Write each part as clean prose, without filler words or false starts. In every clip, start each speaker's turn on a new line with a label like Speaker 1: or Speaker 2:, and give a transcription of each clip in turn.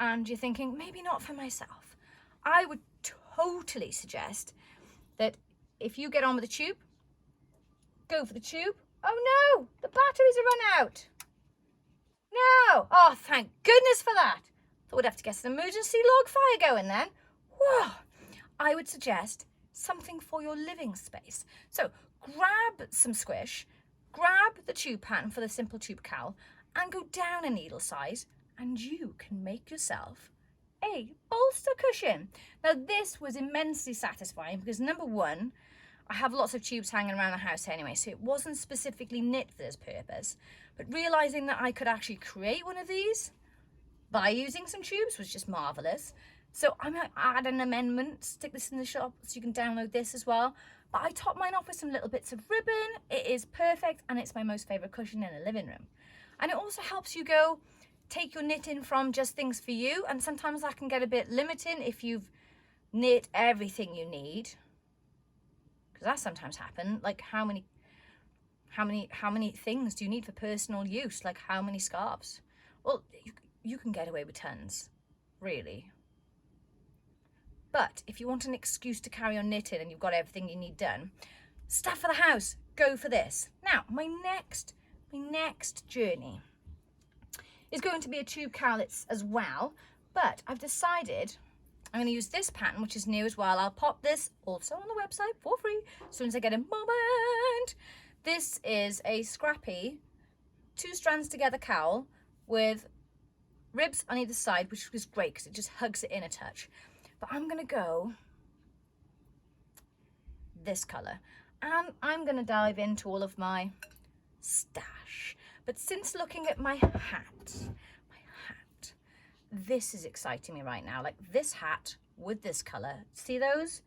Speaker 1: and you're thinking, maybe not for myself, I would totally suggest that if you get on with the tube, go for the tube. Oh no, the batteries are run out. No, oh, thank goodness for that. Thought we'd have to get an emergency log fire going then. Whoa. I would suggest something for your living space. So grab some squish, grab the tube pattern for the simple tube cowl, and go down a needle size, and you can make yourself a bolster cushion. Now this was immensely satisfying because number one, I have lots of tubes hanging around the house anyway, so it wasn't specifically knit for this purpose. But realizing that I could actually create one of these by using some tubes was just marvelous. So I might add an amendment, stick this in the shop so you can download this as well. But I top mine off with some little bits of ribbon. It is perfect, and it's my most favorite cushion in the living room. And it also helps you go take your knitting from just things for you, and sometimes that can get a bit limiting if you've knit everything you need, because that sometimes happens. Like how many things do you need for personal use? Like how many scarves? Well, you can get away with tons, really. But if you want an excuse to carry on knitting and you've got everything you need done, stuff for the house, go for this. Now, my next journey is going to be a tube cowl as well, but I've decided I'm going to use this pattern, which is new as well. I'll pop this also on the website for free as soon as I get a moment. This is a scrappy 2 strands together cowl with ribs on either side, which is great because it just hugs it in a touch. But I'm going to go this colour, and I'm going to dive into all of my stash. But since looking at my hat, this is exciting me right now. Like this hat with this colour, see those?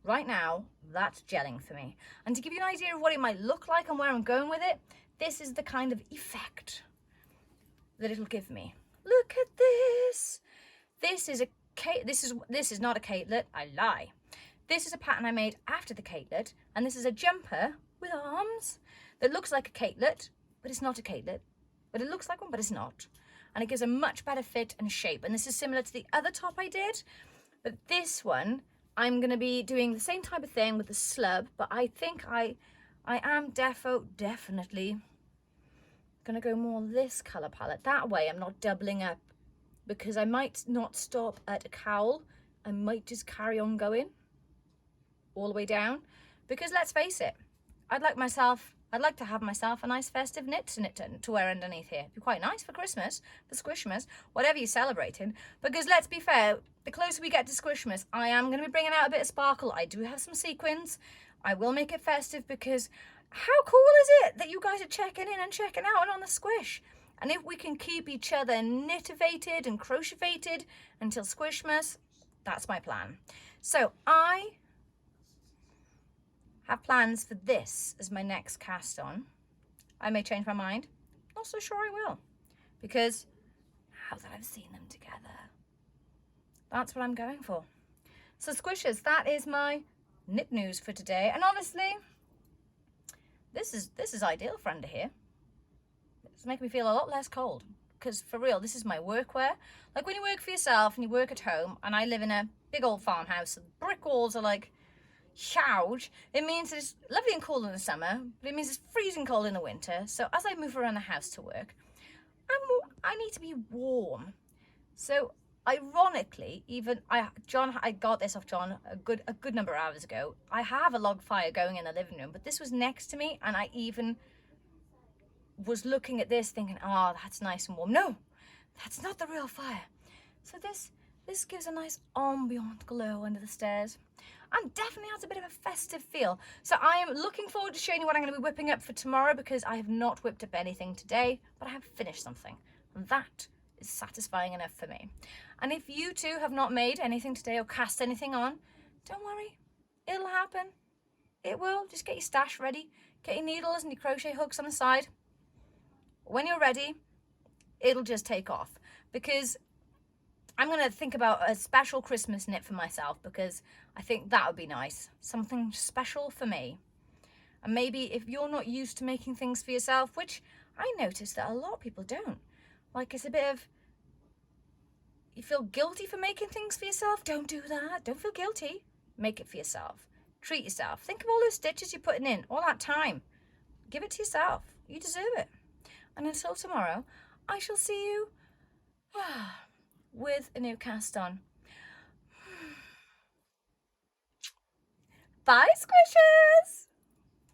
Speaker 1: Right now, that's gelling for me. And to give you an idea of what it might look like and where I'm going with it, this is the kind of effect that it'll give me. Look at this. This is not a catelet, I lie. This is a pattern I made after the catelet, and this is a jumper with arms that looks like a catelet, but it's not a catelet. But it looks like one, but it's not. And it gives a much better fit and shape. And this is similar to the other top I did, but this one, I'm going to be doing the same type of thing with the slub, but I think I am definitely going to go more this colour palette. That way I'm not doubling up, because I might not stop at a cowl. I might just carry on going all the way down, because let's face it, I'd like to have myself a nice festive knit to wear underneath here. It'd be quite nice for Christmas, for Squishmas, whatever you're celebrating. Because let's be fair, the closer we get to Squishmas, I am going to be bringing out a bit of sparkle. I do have some sequins. I will make it festive, because how cool is it that you guys are checking in and checking out on the Squish? And if we can keep each other knitivated and crocheted until Squishmas, that's my plan. So I have plans for this as my next cast on. I may change my mind. Not so sure I will, because now that I've seen them together, that's what I'm going for. So Squishers, that is my knit news for today. And honestly, this is ideal for under here. It's making me feel a lot less cold, because for real, this is my workwear. Like when you work for yourself and you work at home, and I live in a big old farmhouse, so the brick walls are like huge. It means it's lovely and cool in the summer, but it means it's freezing cold in the winter. So as I move around the house to work, I need to be warm. So ironically, I got this off John a good number of hours ago. I have a log fire going in the living room, but this was next to me, and I even was looking at this thinking, oh, that's nice and warm. No, that's not the real fire. So this gives a nice ambient glow under the stairs, and definitely has a bit of a festive feel. So I am looking forward to showing you what I'm going to be whipping up for tomorrow, because I have not whipped up anything today, but I have finished something, and that is satisfying enough for me. And if you too have not made anything today or cast anything on, don't worry, it'll happen. It will. Just get your stash ready, get your needles and your crochet hooks on the side. When you're ready, it'll just take off, because I'm going to think about a special Christmas knit for myself, because I think that would be nice. Something special for me. And maybe if you're not used to making things for yourself, which I noticed that a lot of people don't, like it's a bit of, You feel guilty for making things for yourself? Don't do that. Don't feel guilty. Make it for yourself. Treat yourself. Think of all those stitches you're putting in, all that time. Give it to yourself. You deserve it. And until tomorrow, I shall see you with a new cast on. Bye, Squishers!